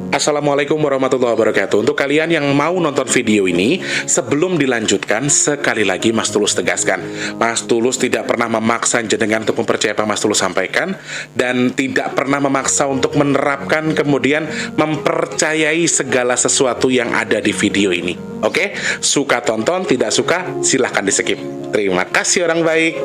Assalamualaikum warahmatullahi wabarakatuh. Untuk kalian yang mau nonton video ini, sebelum dilanjutkan, sekali lagi Mas Tulus tegaskan, Mas Tulus tidak pernah memaksa jenengan untuk mempercayai apa Mas Tulus sampaikan, dan tidak pernah memaksa untuk menerapkan kemudian mempercayai segala sesuatu yang ada di video ini. Oke? Suka tonton, tidak suka silahkan di skip. Terima kasih orang baik.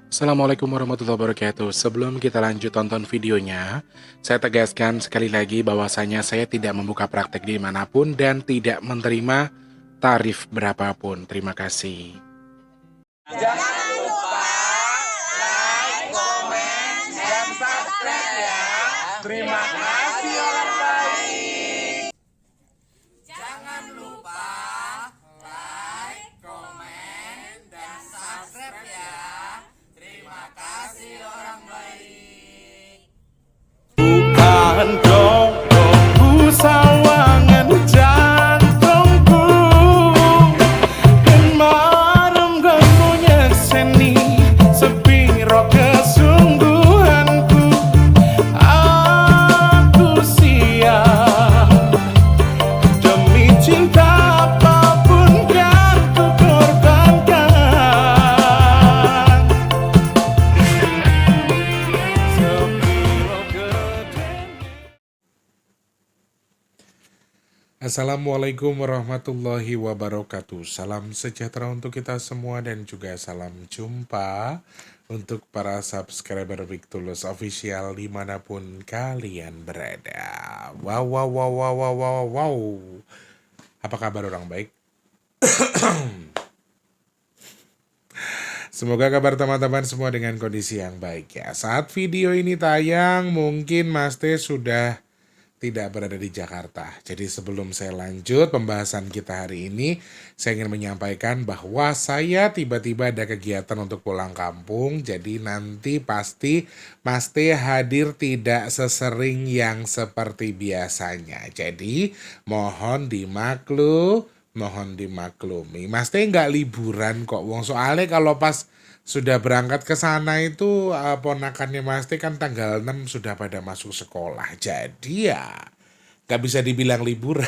Assalamualaikum warahmatullahi wabarakatuh. Sebelum kita lanjut tonton videonya, saya tegaskan sekali lagi bahwasanya saya tidak membuka praktek dimanapun dan tidak menerima tarif berapapun. Terima kasih. Jangan lupa like, komen, dan subscribe ya. Terima kasih orang baik. Jangan lupa like, komen, dan subscribe ya. Terima kasih orang baik. Bukan dongku sawangan jantungku dan marem ganggunya seni sepiro kesungguhanku. Aku siap demi cinta apapun kan ku korbankan. Sepiro gedenya. Assalamualaikum warahmatullahi wabarakatuh. Salam sejahtera untuk kita semua dan juga salam jumpa untuk para subscriber Big Tulus Official dimanapun kalian berada. Wow, wow, wow, wow, wow, wow, wow. Apa kabar orang baik? Semoga kabar teman-teman semua dengan kondisi yang baik ya. Saat video ini tayang mungkin Mas T sudah tidak berada di Jakarta. Jadi sebelum saya lanjut pembahasan kita hari ini, saya ingin menyampaikan bahwa saya tiba-tiba ada kegiatan untuk pulang kampung. Jadi nanti pasti Mas T hadir tidak sesering yang seperti biasanya. Jadi mohon dimaklumi. Mas T nggak liburan kok. Wong soalnya kalau pas sudah berangkat ke sana itu ponakannya Mas T kan tanggal 6 sudah pada masuk sekolah. Jadi ya gak bisa dibilang liburan.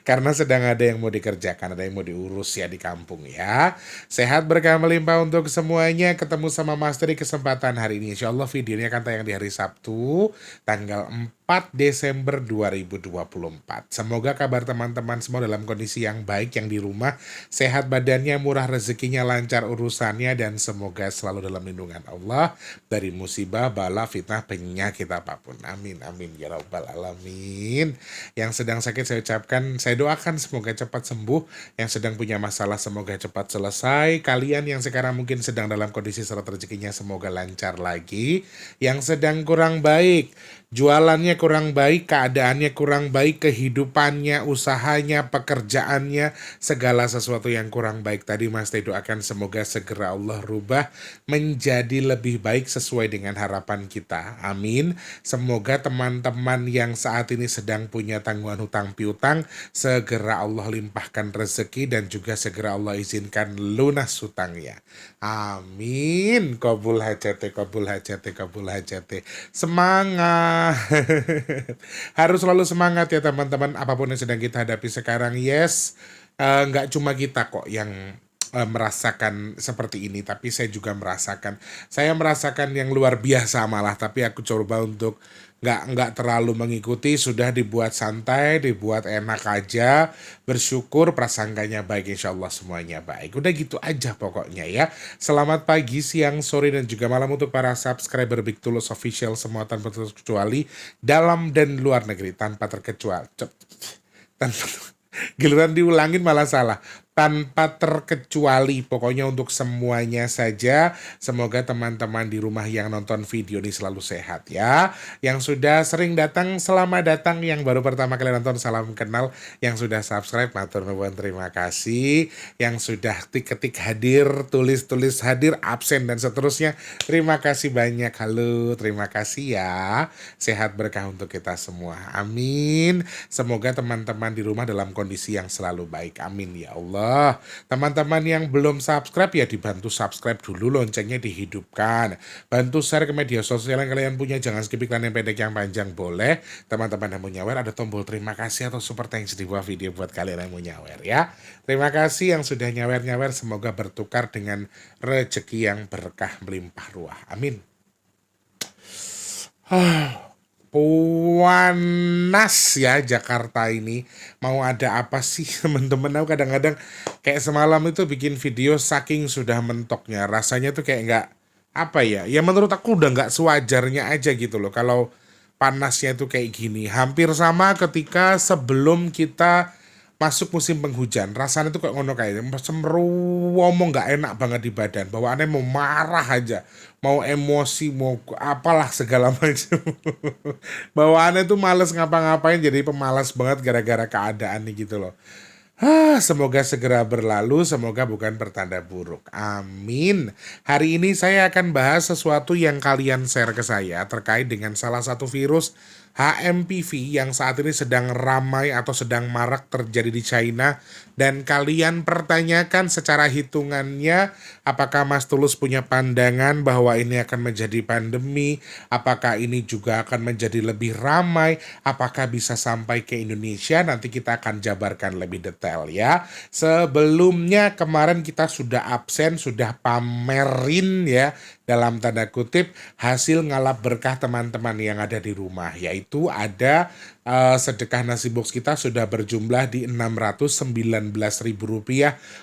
Karena sedang ada yang mau dikerjakan, ada yang mau diurus ya di kampung ya. Sehat berkah melimpah untuk semuanya. Ketemu sama Mas T di kesempatan hari ini. Insya Allah videonya akan tayang di hari Sabtu tanggal 4 Desember 2024. Semoga kabar teman-teman semua dalam kondisi yang baik, yang di rumah sehat badannya, murah rezekinya, lancar urusannya, dan semoga selalu dalam lindungan Allah dari musibah, bala, fitnah, penyakit apapun. Amin, amin ya rabbal alamin. Yang sedang sakit saya ucapkan, saya doakan semoga cepat sembuh. Yang sedang punya masalah semoga cepat selesai. Kalian yang sekarang mungkin sedang dalam kondisi seret rezekinya semoga lancar lagi. Yang sedang kurang baik, jualannya kurang baik, keadaannya kurang baik, kehidupannya, usahanya, pekerjaannya, segala sesuatu yang kurang baik tadi Mas Teh doakan semoga segera Allah rubah menjadi lebih baik sesuai dengan harapan kita. Amin. Semoga teman-teman yang saat ini sedang punya tanggungan hutang piutang segera Allah limpahkan rezeki dan juga segera Allah izinkan lunas hutangnya. Amin. Qabul hajate, qabul hajate, qabul hajate. Semangat. Harus selalu semangat ya teman-teman, apapun yang sedang kita hadapi sekarang. Yes, nggak cuma kita kok yang merasakan seperti ini, tapi saya juga merasakan. Saya merasakan yang luar biasa malah, tapi aku coba untuk nggak terlalu mengikuti, sudah dibuat santai, dibuat enak aja, bersyukur, prasangkanya baik, insya Allah semuanya baik. Udah gitu aja pokoknya ya. Selamat pagi, siang, sore, dan juga malam untuk para subscriber Big Tulus Official semua tanpa terkecuali, dalam dan luar negeri tanpa terkecuali. Tanpa, giliran diulangin malah salah. Tanpa terkecuali, pokoknya untuk semuanya saja. Semoga teman-teman di rumah yang nonton video ini selalu sehat ya. Yang sudah sering datang, selamat datang. Yang baru pertama kali nonton, salam kenal. Yang sudah subscribe, matur nuwun, terima kasih. Yang sudah ketik hadir, tulis hadir, absen, dan seterusnya, terima kasih banyak. Halo, terima kasih ya. Sehat berkah untuk kita semua, amin. Semoga teman-teman di rumah dalam kondisi yang selalu baik, amin ya Allah. Allah. Teman-teman yang belum subscribe ya dibantu subscribe dulu, loncengnya dihidupkan. Bantu share ke media sosial yang kalian punya, jangan skip iklan yang pendek yang panjang boleh. Teman-teman yang mau nyawer ada tombol terima kasih atau super thanks di bawah video buat kalian yang mau nyawer ya. Terima kasih yang sudah nyawer-nyawer, semoga bertukar dengan rezeki yang berkah melimpah ruah. Amin. Panas ya Jakarta ini. Mau ada apa sih teman-teman? Aku kadang-kadang kayak semalam itu bikin video saking sudah mentoknya. Rasanya tuh kayak nggak apa ya? Ya menurut aku udah nggak sewajarnya aja gitu loh. Kalau panasnya itu kayak gini. Hampir sama ketika sebelum kita masuk musim penghujan, rasanya tuh kayak ngono kayak semruwomo nggak enak banget di badan. Bawaannya mau marah aja, mau emosi, mau apalah segala macam. Bawaannya tuh males ngapa-ngapain, jadi pemalas banget gara-gara keadaan nih gitu loh. Semoga segera berlalu, semoga bukan pertanda buruk. Amin. Hari ini saya akan bahas sesuatu yang kalian share ke saya terkait dengan salah satu virus HMPV yang saat ini sedang ramai atau sedang marak terjadi di China. Dan kalian pertanyakan secara hitungannya, apakah Mas Tulus punya pandangan bahwa ini akan menjadi pandemi? Apakah ini juga akan menjadi lebih ramai? Apakah bisa sampai ke Indonesia? Nanti kita akan jabarkan lebih detail ya. Sebelumnya kemarin kita sudah absen, sudah pamerin ya, dalam tanda kutip, hasil ngalap berkah teman-teman yang ada di rumah. Yaitu ada sedekah nasi box kita sudah berjumlah di Rp619.000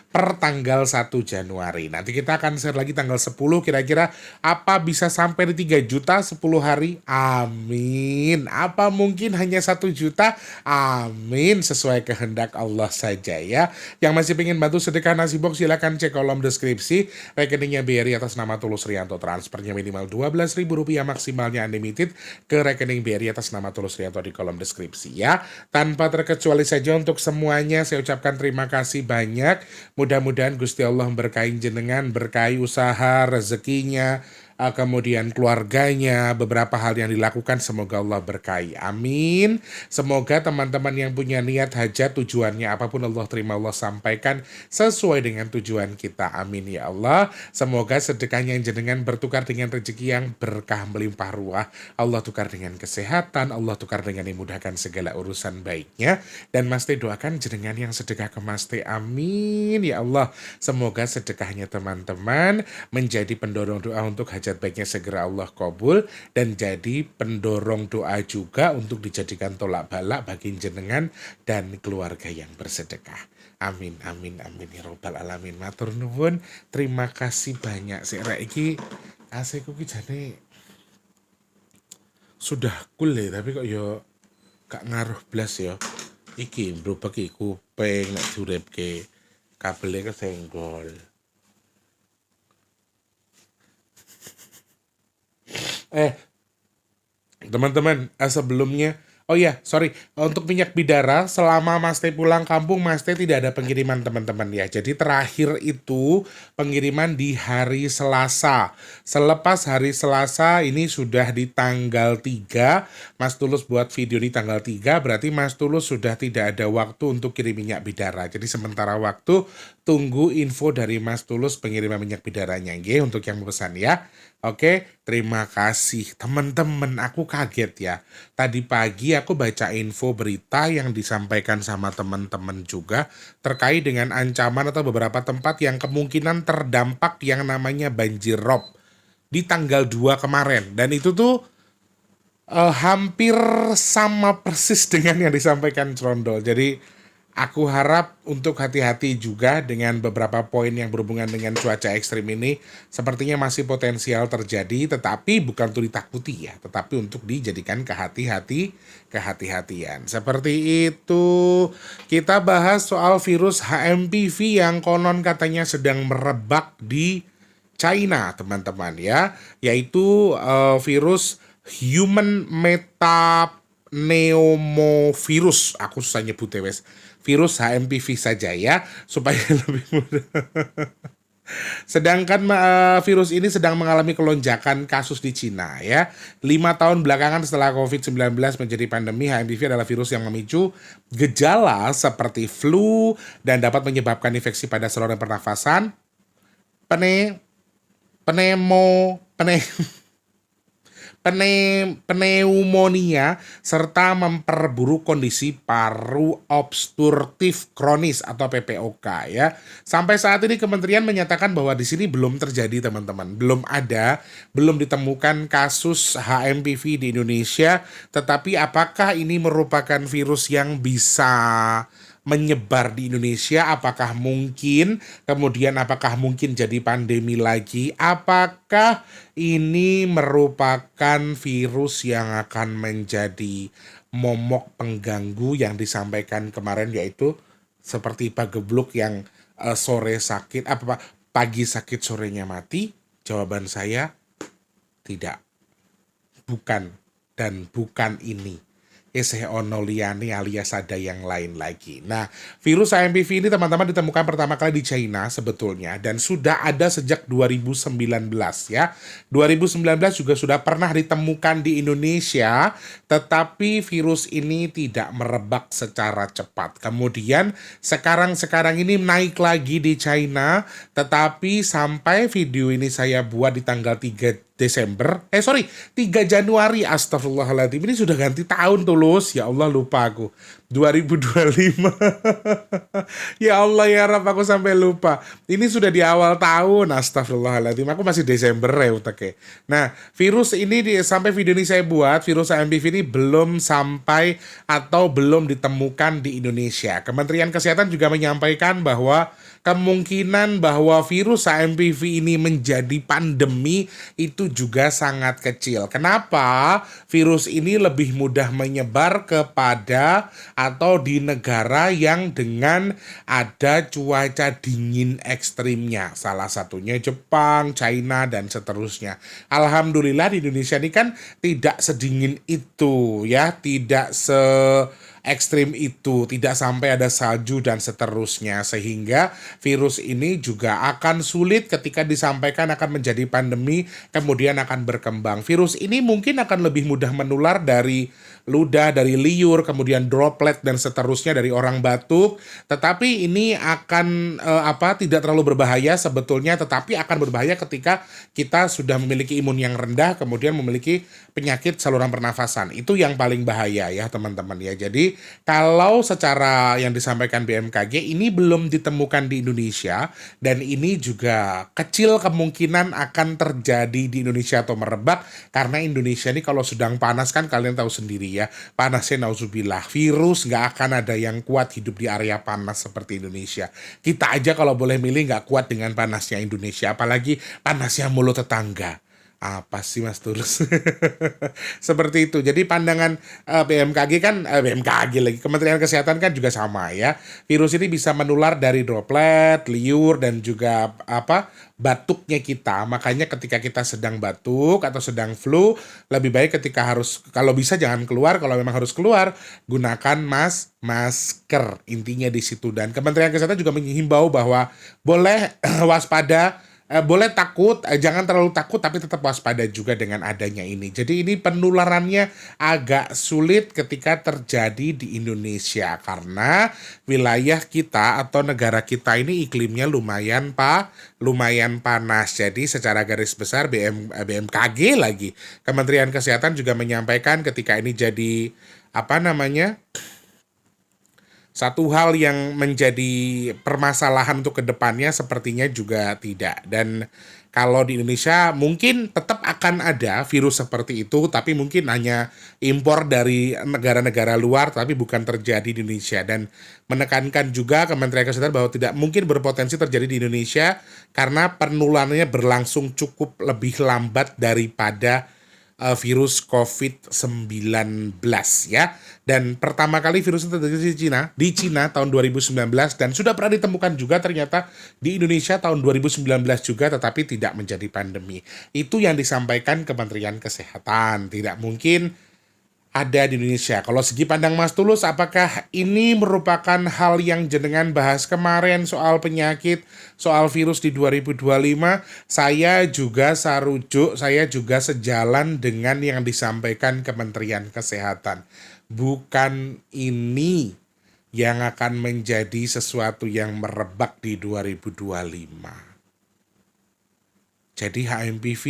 per tanggal 1 Januari. Nanti kita akan share lagi tanggal 10 kira-kira apa bisa sampai di 3 juta 10 hari. Amin. Apa mungkin hanya 1 juta? Amin. Sesuai kehendak Allah saja ya. Yang masih pengen bantu sedekah nasi box silakan cek kolom deskripsi. Rekeningnya BRI atas nama Tulus Rianto. Transfernya minimal Rp12.000, maksimalnya unlimited ke rekening BRI atas nama Tulus Rianto di kolom deskripsi ya. Tanpa terkecuali saja untuk semuanya saya ucapkan terima kasih banyak. Mudah-mudahan Gusti Allah memberkahi jenengan, berkahi usaha, rezekinya, kemudian keluarganya, beberapa hal yang dilakukan semoga Allah berkahi. Amin. Semoga teman-teman yang punya niat hajat tujuannya apapun Allah terima, Allah sampaikan sesuai dengan tujuan kita. Amin ya Allah. Semoga sedekahnya yang jenengan bertukar dengan rezeki yang berkah melimpah ruah. Allah tukar dengan kesehatan, Allah tukar dengan dimudahkan segala urusan baiknya. Dan Mas Teh doakan jenengan yang sedekah ke Mas Teh. Amin ya Allah. Semoga sedekahnya teman-teman menjadi pendorong doa untuk hajat baiknya segera Allah kabul, dan jadi pendorong doa juga untuk dijadikan tolak balak bagi jenengan dan keluarga yang bersedekah. Amin amin amin ya robbal alamin. Matur nuwun, terima kasih banyak. Sik rek iki AC ku ki jane sudah cool ya, tapi kok yo gak ngaruh blas yo. Iki berubah ki kuping nek diuripke kabelnya kesenggol. Teman-teman, sebelumnya, oh ya, sorry, untuk minyak bidara, selama Mas Teh pulang kampung, Mas Teh tidak ada pengiriman teman-teman ya. Jadi terakhir itu pengiriman di hari Selasa. Selepas hari Selasa, ini sudah di tanggal 3, Mas Tulus buat video di tanggal 3, berarti Mas Tulus sudah tidak ada waktu untuk kirim minyak bidara. Jadi sementara waktu, tunggu info dari Mas Tulus pengiriman minyak bidaranya, nggih, untuk yang pesan ya. Oke, terima kasih teman-teman. Aku kaget ya. Tadi pagi aku baca info berita yang disampaikan sama teman-teman juga terkait dengan ancaman atau beberapa tempat yang kemungkinan terdampak yang namanya banjir rob di tanggal 2 kemarin. Dan itu tuh hampir sama persis dengan yang disampaikan Crondol. Jadi aku harap untuk hati-hati juga dengan beberapa poin yang berhubungan dengan cuaca ekstrim ini. Sepertinya masih potensial terjadi, tetapi bukan untuk ditakuti ya, tetapi untuk dijadikan kehati-hatian. Seperti itu. Kita bahas soal virus HMPV yang konon katanya sedang merebak di China, teman-teman ya, yaitu virus human metapneumovirus. Aku susah nyebut wes. Virus HMPV saja ya, supaya lebih mudah. Sedangkan virus ini sedang mengalami kelonjakan kasus di Cina ya. 5 tahun belakangan setelah COVID-19 menjadi pandemi, HMPV adalah virus yang memicu gejala seperti flu dan dapat menyebabkan infeksi pada saluran pernafasan, pene, penemo, pene, pneumonia, serta memperburuk kondisi paru obstruktif kronis atau PPOK ya. Sampai saat ini kementerian menyatakan bahwa di sini belum terjadi teman-teman, belum ditemukan kasus HMPV di Indonesia. Tetapi apakah ini merupakan virus yang bisa menyebar di Indonesia? Apakah mungkin? Kemudian apakah mungkin jadi pandemi lagi? Apakah ini merupakan virus yang akan menjadi momok pengganggu yang disampaikan kemarin, yaitu seperti pagebluk yang sore sakit, pagi sakit sorenya mati? Jawaban saya tidak, bukan, dan bukan ini. Ono liyane alias ada yang lain lagi. Nah, virus HMPV ini teman-teman ditemukan pertama kali di China sebetulnya, dan sudah ada sejak 2019 ya. 2019 juga sudah pernah ditemukan di Indonesia, tetapi virus ini tidak merebak secara cepat. Kemudian sekarang ini naik lagi di China, tetapi sampai video ini saya buat di tanggal 3 Januari, astagfirullahaladzim, ini sudah ganti tahun tulus, ya Allah lupa aku, 2025, ya Allah ya Rab, aku sampai lupa, ini sudah di awal tahun, astagfirullahaladzim, aku masih Desember ya utaknya. Nah, virus ini sampai video ini saya buat, virus HMPV ini belum sampai atau belum ditemukan di Indonesia. Kementerian Kesehatan juga menyampaikan bahwa kemungkinan bahwa virus HMPV ini menjadi pandemi itu juga sangat kecil. Kenapa? Virus ini lebih mudah menyebar kepada atau di negara yang dengan ada cuaca dingin ekstrimnya. Salah satunya Jepang, China, dan seterusnya. Alhamdulillah di Indonesia ini kan tidak sedingin itu ya, tidak ekstrim itu, tidak sampai ada salju dan seterusnya, sehingga virus ini juga akan sulit ketika disampaikan akan menjadi pandemi, kemudian akan berkembang. Virus ini mungkin akan lebih mudah menular dari ludah, dari liur, kemudian droplet dan seterusnya dari orang batuk, tetapi ini akan tidak terlalu berbahaya sebetulnya, tetapi akan berbahaya ketika kita sudah memiliki imun yang rendah, kemudian memiliki penyakit saluran pernafasan. Itu yang paling bahaya ya teman-teman ya. Jadi kalau secara yang disampaikan BMKG ini belum ditemukan di Indonesia, dan ini juga kecil kemungkinan akan terjadi di Indonesia atau merebak, karena Indonesia ini kalau sedang panas kan kalian tahu sendiri ya, panasnya nauzubillah, virus nggak akan ada yang kuat hidup di area panas seperti Indonesia. Kita aja kalau boleh milih nggak kuat dengan panasnya Indonesia, apalagi panasnya mulut tetangga. Apa sih Mas Tulus? Seperti itu. Jadi pandangan BMKG kan, BMKG lagi, Kementerian Kesehatan kan juga sama ya. Virus ini bisa menular dari droplet, liur, dan juga batuknya kita. Makanya ketika kita sedang batuk atau sedang flu, lebih baik ketika kalau bisa jangan keluar. Kalau memang harus keluar, gunakan masker. Intinya di situ. Dan Kementerian Kesehatan juga menghimbau bahwa boleh waspada, boleh takut, jangan terlalu takut, tapi tetap waspada juga dengan adanya ini. Jadi ini penularannya agak sulit ketika terjadi di Indonesia, karena wilayah kita atau negara kita ini iklimnya lumayan panas. Jadi secara garis besar BMKG lagi, Kementerian Kesehatan juga menyampaikan ketika ini jadi satu hal yang menjadi permasalahan untuk kedepannya sepertinya juga tidak. Dan kalau di Indonesia mungkin tetap akan ada virus seperti itu, tapi mungkin hanya impor dari negara-negara luar, tapi bukan terjadi di Indonesia. Dan menekankan juga Kementerian Kesehatan bahwa tidak mungkin berpotensi terjadi di Indonesia karena penularannya berlangsung cukup lebih lambat daripada virus COVID-19 ya. Dan pertama kali virus itu terjadi di Cina tahun 2019, dan sudah pernah ditemukan juga ternyata di Indonesia tahun 2019 juga, tetapi tidak menjadi pandemi. Itu yang disampaikan Kementerian Kesehatan. Tidak mungkin ada di Indonesia. Kalau segi pandang Mas Tulus, apakah ini merupakan hal yang jenengan bahas kemarin soal penyakit, soal virus di 2025? Saya juga sarujuk, saya juga sejalan dengan yang disampaikan Kementerian Kesehatan. Bukan ini yang akan menjadi sesuatu yang merebak di 2025. Jadi HMPV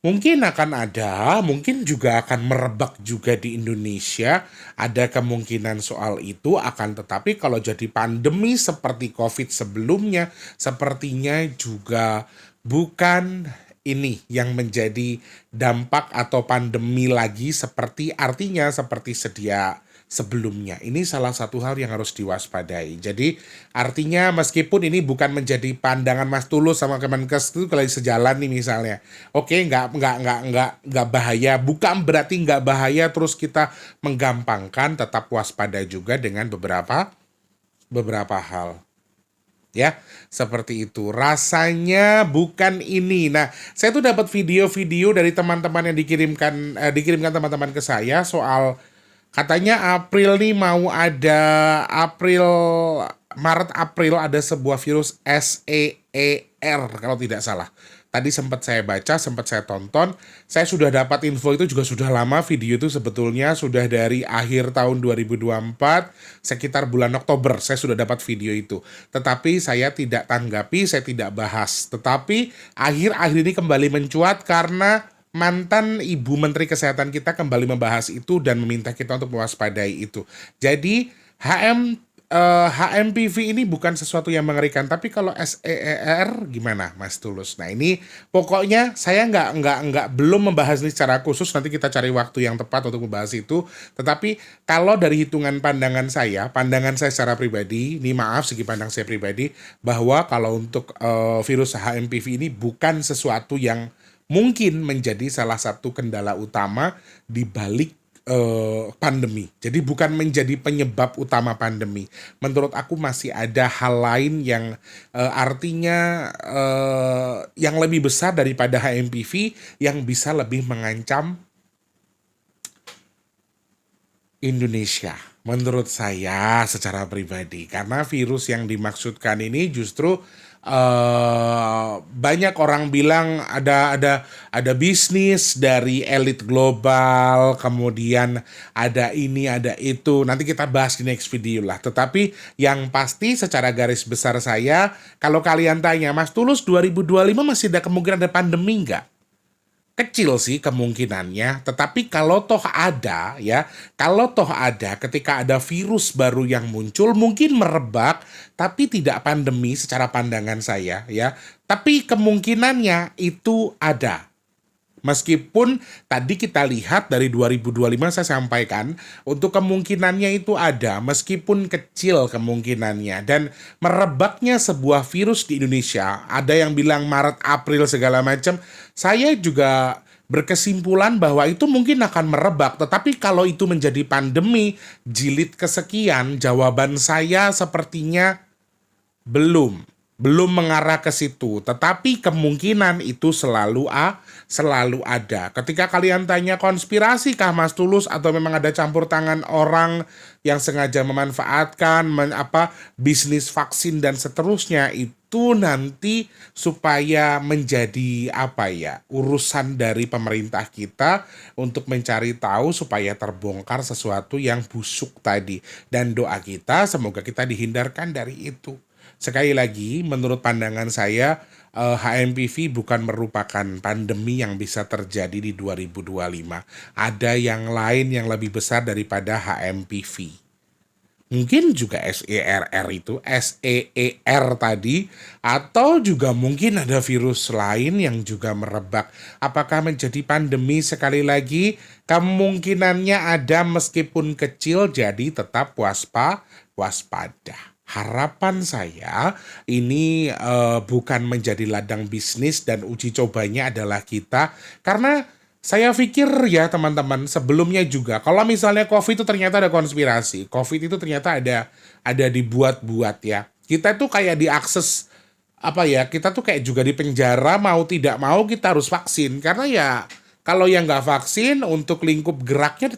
mungkin akan ada, mungkin juga akan merebak juga di Indonesia. Ada kemungkinan soal itu, akan tetapi kalau jadi pandemi seperti COVID sebelumnya, sepertinya juga bukan ini yang menjadi dampak atau pandemi lagi seperti artinya seperti sedia sebelumnya. Ini salah satu hal yang harus diwaspadai. Jadi artinya meskipun ini bukan menjadi pandangan Mas Tulus sama Kemenkes itu kalau sejalan nih misalnya. Oke, nggak bahaya. Bukan berarti nggak bahaya terus kita menggampangkan, tetap waspada juga dengan beberapa hal. Ya, seperti itu. Rasanya bukan ini. Nah, saya tuh dapat video-video dari teman-teman yang dikirimkan teman-teman ke saya soal katanya April nih mau ada Maret April ada sebuah virus SEER kalau tidak salah. Tadi sempat saya baca, sempat saya tonton. Saya sudah dapat info itu juga sudah lama. Video itu sebetulnya sudah dari akhir tahun 2024, sekitar bulan Oktober saya sudah dapat video itu. Tetapi saya tidak tanggapi, saya tidak bahas. Tetapi akhir-akhir ini kembali mencuat karena mantan Ibu Menteri Kesehatan kita kembali membahas itu dan meminta kita untuk mewaspadai itu. Jadi HMPV ini bukan sesuatu yang mengerikan, tapi kalau SEER gimana, Mas Tulus? Nah ini pokoknya saya belum membahas ini secara khusus. Nanti kita cari waktu yang tepat untuk membahas itu. Tetapi kalau dari hitungan pandangan saya secara pribadi, ini maaf segi pandang saya pribadi, bahwa kalau untuk virus HMPV ini bukan sesuatu yang mungkin menjadi salah satu kendala utama di balik pandemi. Jadi bukan menjadi penyebab utama pandemi. Menurut aku masih ada hal lain yang artinya yang lebih besar daripada HMPV yang bisa lebih mengancam Indonesia. Menurut saya secara pribadi, karena virus yang dimaksudkan ini justru banyak orang bilang ada bisnis dari elit global, kemudian ada ini ada itu. Nanti kita bahas di next video lah. Tetapi yang pasti secara garis besar saya, kalau kalian tanya Mas Tulus 2025 masih ada kemungkinan ada pandemi nggak? Kecil sih kemungkinannya, tetapi kalau toh ada ketika ada virus baru yang muncul mungkin merebak tapi tidak pandemi secara pandangan saya ya. Tapi kemungkinannya itu ada. Meskipun tadi kita lihat dari 2025 saya sampaikan untuk kemungkinannya itu ada meskipun kecil kemungkinannya, dan merebaknya sebuah virus di Indonesia ada yang bilang Maret April segala macam. Saya juga berkesimpulan bahwa itu mungkin akan merebak, tetapi kalau itu menjadi pandemi jilid kesekian, jawaban saya sepertinya belum mengarah ke situ, tetapi kemungkinan itu selalu ada. Ketika kalian tanya konspirasi kah Mas Tulus atau memang ada campur tangan orang yang sengaja memanfaatkan bisnis vaksin dan seterusnya, itu nanti supaya menjadi urusan dari pemerintah kita untuk mencari tahu supaya terbongkar sesuatu yang busuk tadi, dan doa kita semoga kita dihindarkan dari itu. Sekali lagi, menurut pandangan saya, HMPV bukan merupakan pandemi yang bisa terjadi di 2025. Ada yang lain yang lebih besar daripada HMPV. Mungkin juga SEER tadi, atau juga mungkin ada virus lain yang juga merebak. Apakah menjadi pandemi? Sekali lagi, kemungkinannya ada meskipun kecil, jadi tetap waspada. Harapan saya ini bukan menjadi ladang bisnis dan uji cobanya adalah kita. Karena saya pikir ya teman-teman, sebelumnya juga kalau misalnya COVID itu ternyata ada konspirasi, COVID itu ternyata ada dibuat-buat ya. Kita tuh kayak diakses kita tuh kayak juga di penjara, mau tidak mau kita harus vaksin karena ya Kalau yang nggak vaksin, untuk lingkup geraknya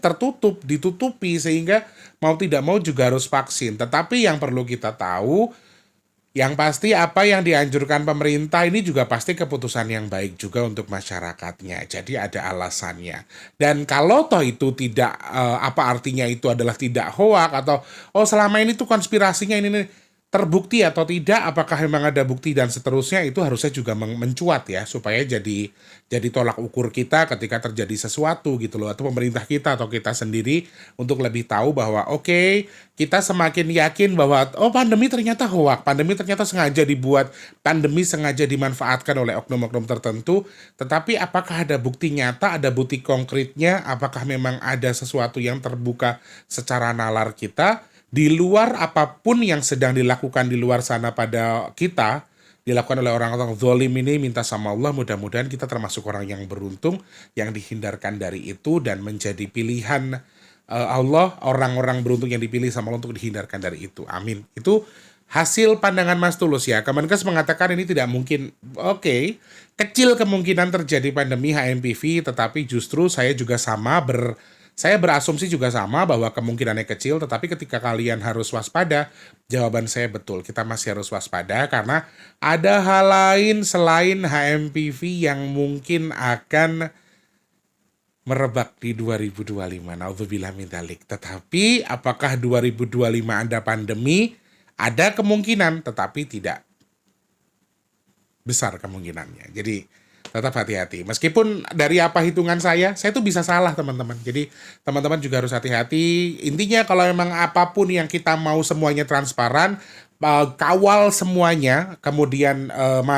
ditutupi, sehingga mau tidak mau juga harus vaksin. Tetapi yang perlu kita tahu, yang pasti apa yang dianjurkan pemerintah ini juga pasti keputusan yang baik juga untuk masyarakatnya. Jadi ada alasannya. Dan kalau toh itu tidak, apa artinya itu adalah tidak hoak atau oh selama ini tuh konspirasinya ini nih, terbukti atau tidak, apakah memang ada bukti dan seterusnya, itu harusnya juga mencuat ya, supaya jadi tolak ukur kita ketika terjadi sesuatu gitu loh, atau pemerintah kita atau kita sendiri untuk lebih tahu bahwa oke, kita semakin yakin bahwa oh pandemi ternyata hoak, pandemi ternyata sengaja dibuat, pandemi sengaja dimanfaatkan oleh oknum-oknum tertentu, tetapi apakah ada bukti nyata, ada bukti konkretnya, apakah memang ada sesuatu yang terbuka secara nalar kita, di luar apapun yang sedang dilakukan di luar sana pada kita, dilakukan oleh orang-orang zalim ini, minta sama Allah mudah-mudahan kita termasuk orang yang beruntung, yang dihindarkan dari itu dan menjadi pilihan Allah, orang-orang beruntung yang dipilih sama Allah untuk dihindarkan dari itu. Amin. Itu hasil pandangan Mas Tulus ya. Kemenkes mengatakan ini tidak mungkin. Oke, kecil kemungkinan terjadi pandemi HMPV, tetapi justru saya juga saya berasumsi juga sama bahwa kemungkinannya kecil, tetapi ketika kalian harus waspada, jawaban saya betul. Kita masih harus waspada karena ada hal lain selain HMPV yang mungkin akan merebak di 2025. Nauzubillah min dzalik. Tetapi apakah 2025 ada pandemi? Ada kemungkinan, tetapi tidak besar kemungkinannya. Jadi tetap hati-hati. Meskipun dari apa hitungan saya tuh bisa salah teman-teman. Jadi teman-teman juga harus hati-hati. Intinya kalau memang apapun yang kita mau semuanya transparan, kawal semuanya, kemudian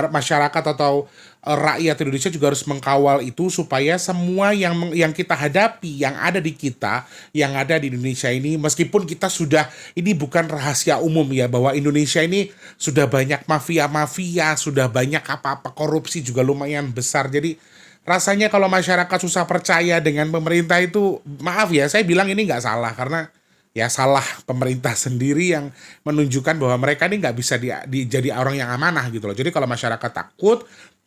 masyarakat atau rakyat Indonesia juga harus mengkawal itu supaya semua yang kita hadapi, yang ada di kita, yang ada di Indonesia ini, meskipun kita sudah, ini bukan rahasia umum ya, bahwa Indonesia ini sudah banyak mafia-mafia, sudah banyak apa-apa korupsi juga lumayan besar. Jadi rasanya kalau masyarakat susah percaya dengan pemerintah itu, maaf ya, saya bilang ini nggak salah, karena ya salah pemerintah sendiri yang menunjukkan bahwa mereka ini nggak bisa jadi orang yang amanah gitu loh. Jadi kalau masyarakat takut,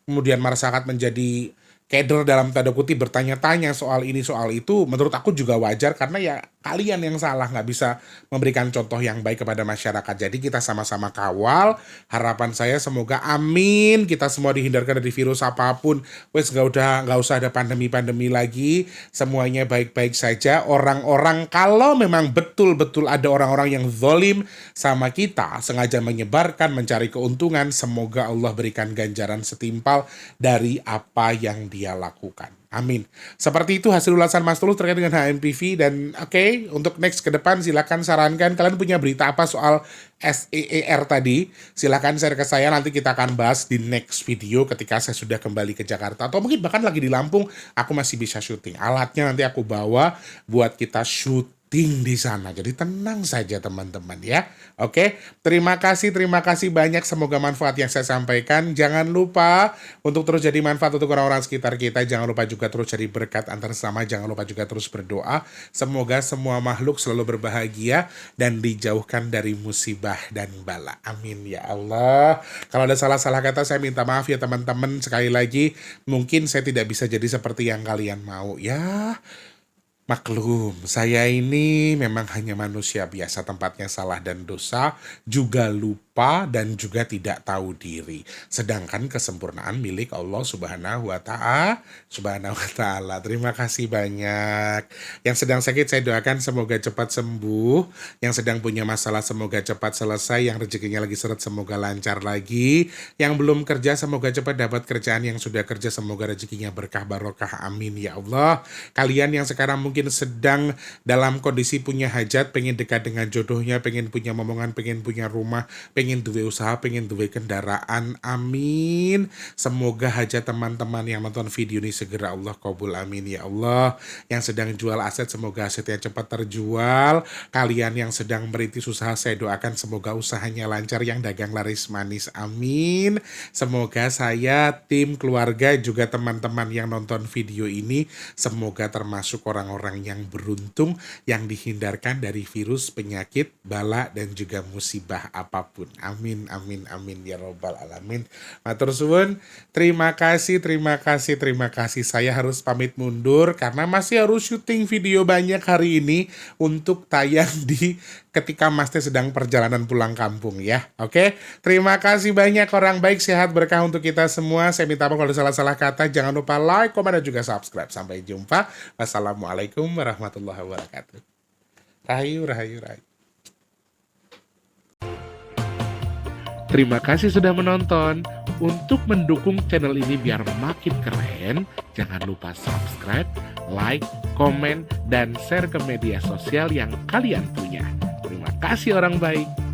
kemudian masyarakat menjadi keder dalam tanda kutip bertanya-tanya soal ini soal itu, menurut aku juga wajar karena ya kalian yang salah nggak bisa memberikan contoh yang baik kepada masyarakat. Jadi kita sama-sama kawal. Harapan saya semoga amin kita semua dihindarkan dari virus apapun. Wes nggak usah ada pandemi lagi. Semuanya baik-baik saja. Orang-orang kalau memang betul-betul ada orang-orang yang zalim sama kita, sengaja menyebarkan, mencari keuntungan, semoga Allah berikan ganjaran setimpal dari apa yang dia lakukan. Amin. Seperti itu hasil ulasan Mas Tulus terkait dengan HMPV. Dan oke, untuk next ke depan silakan sarankan kalian punya berita apa soal SEER tadi. Silakan share ke saya, nanti kita akan bahas di next video ketika saya sudah kembali ke Jakarta. Atau mungkin bahkan lagi di Lampung, aku masih bisa syuting. Alatnya nanti aku bawa buat kita syuting di sana. Jadi tenang saja teman-teman ya. Oke, terima kasih banyak. Semoga manfaat yang saya sampaikan. Jangan lupa untuk terus jadi manfaat untuk orang-orang sekitar kita. Jangan lupa juga terus jadi berkat antar sesama. Jangan lupa juga terus berdoa. Semoga semua makhluk selalu berbahagia dan dijauhkan dari musibah dan bala. Amin ya Allah. Kalau ada salah-salah kata saya minta maaf ya teman-teman. Sekali lagi mungkin saya tidak bisa jadi seperti yang kalian mau ya. Maklum, saya ini memang hanya manusia biasa, tempatnya salah dan dosa, juga lupa dan juga tidak tahu diri. Sedangkan kesempurnaan milik Allah Subhanahu wa Ta'ala. Terima kasih banyak. Yang sedang sakit saya doakan semoga cepat sembuh. Yang sedang punya masalah semoga cepat selesai. Yang rezekinya lagi seret semoga lancar lagi. Yang belum kerja semoga cepat dapat kerjaan. Yang sudah kerja semoga rezekinya berkah barokah. Amin ya Allah. Kalian yang sekarang mungkin sedang dalam kondisi punya hajat, pengen dekat dengan jodohnya, pengen punya momongan, pengen punya rumah, pengen duwe usaha, pengen duwe kendaraan, amin. Semoga hajat teman-teman yang nonton video ini segera Allah kabul, amin ya Allah. Yang sedang jual aset semoga asetnya cepat terjual. Kalian yang sedang merintis usaha saya doakan semoga usahanya lancar, yang dagang laris manis, amin. Semoga saya, tim, keluarga, juga teman-teman yang nonton video ini semoga termasuk orang-orang orang yang beruntung yang dihindarkan dari virus, penyakit, bala, dan juga musibah apapun. Amin, amin, amin ya robbal alamin. Matur suwun, terima kasih, terima kasih, terima kasih. Saya harus pamit mundur karena masih harus syuting video banyak hari ini untuk tayang di ketika Mas Teh sedang perjalanan pulang kampung ya. Oke, terima kasih banyak orang baik, sehat berkah untuk kita semua. Saya minta maaf kalau ada salah-salah kata. Jangan lupa like, komen, dan juga subscribe. Sampai jumpa. Wassalamualaikum warahmatullahi wabarakatuh. Rahayu, rahayu, rahayu. Terima kasih sudah menonton. Untuk mendukung channel ini biar makin keren, jangan lupa subscribe, like, komen, dan share ke media sosial yang kalian punya. Terima kasih orang baik.